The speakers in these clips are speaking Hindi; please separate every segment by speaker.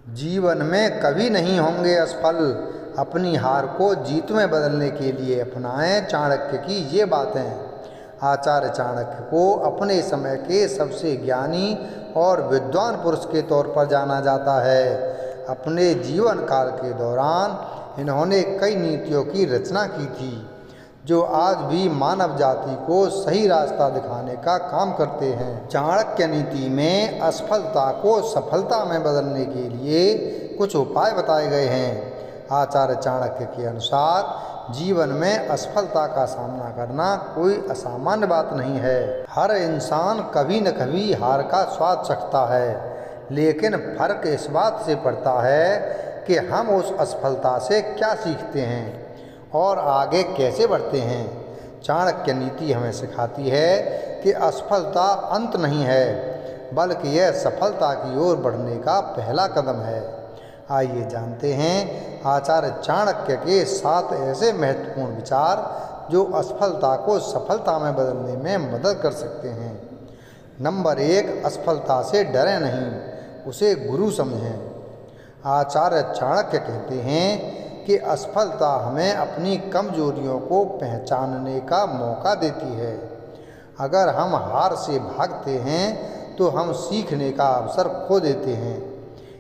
Speaker 1: जीवन में कभी नहीं होंगे असफल, अपनी हार को जीत में बदलने के लिए अपनाएं चाणक्य की ये बातें। आचार्य चाणक्य को अपने समय के सबसे ज्ञानी और विद्वान पुरुष के तौर पर जाना जाता है। अपने जीवन काल के दौरान इन्होंने कई नीतियों की रचना की थी जो आज भी मानव जाति को सही रास्ता दिखाने का काम करते हैं। चाणक्य नीति में असफलता को सफलता में बदलने के लिए कुछ उपाय बताए गए हैं। आचार्य चाणक्य के अनुसार जीवन में असफलता का सामना करना कोई असामान्य बात नहीं है। हर इंसान कभी न कभी हार का स्वाद चखता है, लेकिन फर्क इस बात से पड़ता है कि हम उस असफलता से क्या सीखते हैं और आगे कैसे बढ़ते हैं। चाणक्य नीति हमें सिखाती है कि असफलता अंत नहीं है, बल्कि यह सफलता की ओर बढ़ने का पहला कदम है। आइए जानते हैं आचार्य चाणक्य के 7 ऐसे महत्वपूर्ण विचार जो असफलता को सफलता में बदलने में मदद कर सकते हैं। नंबर 1, असफलता से डरें नहीं, उसे गुरु समझें। आचार्य चाणक्य कहते हैं कि असफलता हमें अपनी कमजोरियों को पहचानने का मौका देती है। अगर हम हार से भागते हैं तो हम सीखने का अवसर खो देते हैं।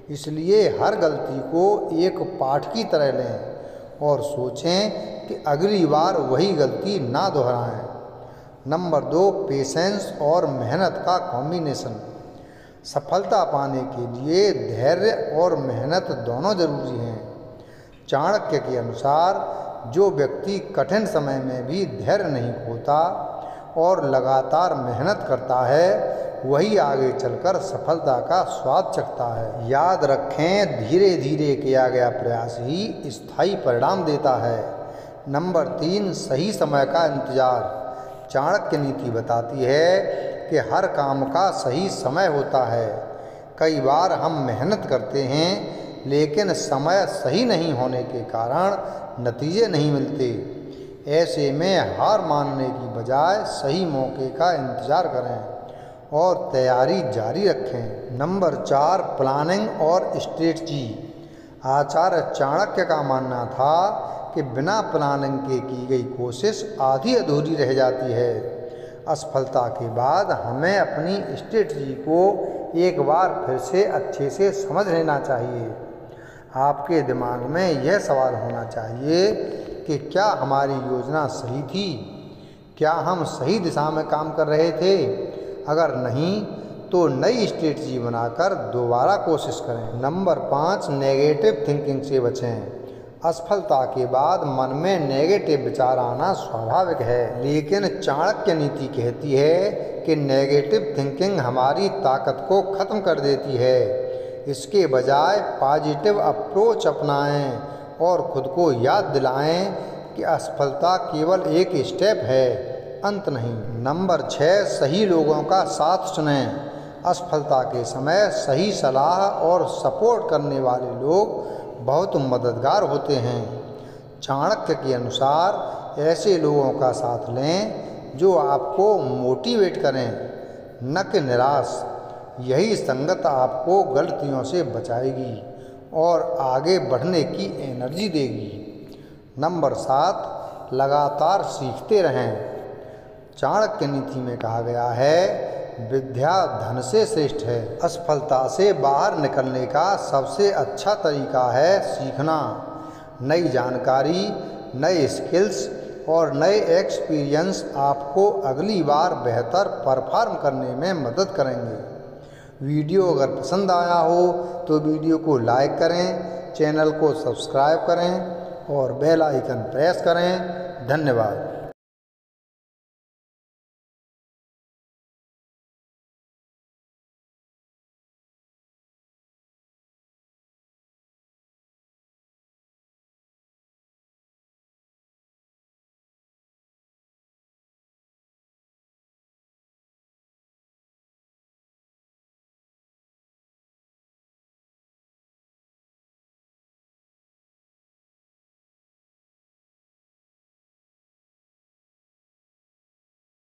Speaker 1: इसलिए हर गलती को एक पाठ की तरह लें और सोचें कि अगली बार वही गलती ना दोहराएं। नंबर 2, पेशेंस और मेहनत का कॉम्बिनेशन। सफलता पाने के लिए धैर्य और मेहनत दोनों जरूरी हैं। चाणक्य के अनुसार जो व्यक्ति कठिन समय में भी धैर्य नहीं खोता और लगातार मेहनत करता है, वही आगे चलकर सफलता का स्वाद चखता है। याद रखें, धीरे धीरे किया गया प्रयास ही स्थायी परिणाम देता है। नंबर 3, सही समय का इंतजार। चाणक्य नीति बताती है कि हर काम का सही समय होता है। कई बार हम मेहनत करते हैं लेकिन समय सही नहीं होने के कारण नतीजे नहीं मिलते। ऐसे में हार मानने की बजाय सही मौके का इंतज़ार करें और तैयारी जारी रखें। नंबर 4, प्लानिंग और स्ट्रेटजी। आचार्य चाणक्य का मानना था कि बिना प्लानिंग के की गई कोशिश आधी अधूरी रह जाती है। असफलता के बाद हमें अपनी स्ट्रेटजी को एक बार फिर से अच्छे से समझ लेना चाहिए। आपके दिमाग में यह सवाल होना चाहिए कि क्या हमारी योजना सही थी? क्या हम सही दिशा में काम कर रहे थे? अगर नहीं तो नई स्ट्रेटजी बनाकर दोबारा कोशिश करें। नंबर 5, नेगेटिव थिंकिंग से बचें। असफलता के बाद मन में नेगेटिव विचार आना स्वाभाविक है, लेकिन चाणक्य नीति कहती है कि नेगेटिव थिंकिंग हमारी ताकत को खत्म कर देती है। इसके बजाय पॉजिटिव अप्रोच अपनाएं और खुद को याद दिलाएं कि असफलता केवल एक स्टेप है, अंत नहीं। नंबर 6, सही लोगों का साथ चुनें। असफलता के समय सही सलाह और सपोर्ट करने वाले लोग बहुत मददगार होते हैं। चाणक्य के अनुसार ऐसे लोगों का साथ लें जो आपको मोटिवेट करें, न कि निराश। यही संगत आपको गलतियों से बचाएगी और आगे बढ़ने की एनर्जी देगी। नंबर 7, लगातार सीखते रहें। चाणक्य नीति में कहा गया है, विद्या धन से श्रेष्ठ है। असफलता से बाहर निकलने का सबसे अच्छा तरीका है सीखना। नई जानकारी, नए स्किल्स और नए एक्सपीरियंस आपको अगली बार बेहतर परफॉर्म करने में मदद करेंगे। वीडियो अगर पसंद आया हो तो वीडियो को लाइक करें, चैनल को सब्सक्राइब करें और बेल आइकन प्रेस करें। धन्यवाद।